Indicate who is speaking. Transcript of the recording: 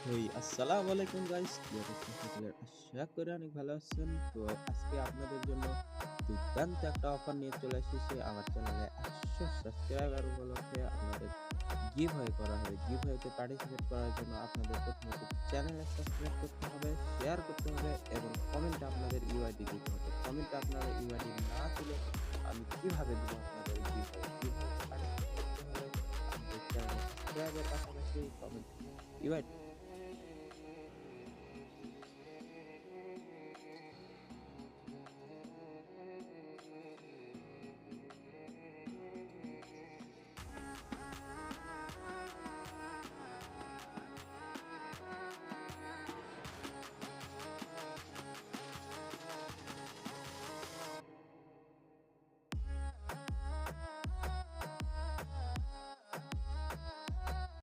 Speaker 1: হেই আসসালামু আলাইকুম গাইস, কি অবস্থা সকলের? আশা করি অনেক ভালো আছেন। তো আজকে আপনাদের জন্য দুর্দান্ত একটা অফার নিয়ে চলে এসেছি আমার চ্যানেলে। 100 সাবস্ক্রাইবার উপলক্ষে আপনাদের গিভওয়ে করা হবে। গিভওয়েতে পার্টিসিপেট করার জন্য আপনাদের প্রথমত চ্যানেলে সাবস্ক্রাইব করতে হবে, শেয়ার করতে হবে এবং কমেন্টে আপনাদের ইউআইডি দিতে হবে। কমেন্টে আপনারা ইউআইডি না দিলে আমি কিভাবে দিব আপনাদের গিভওয়ে? গিভওয়েতে পার্টিসিপেট করতে হলে আমাদের চ্যানেলে সাবস্ক্রাইবের পাশাপাশি কমেন্ট ইউআইডি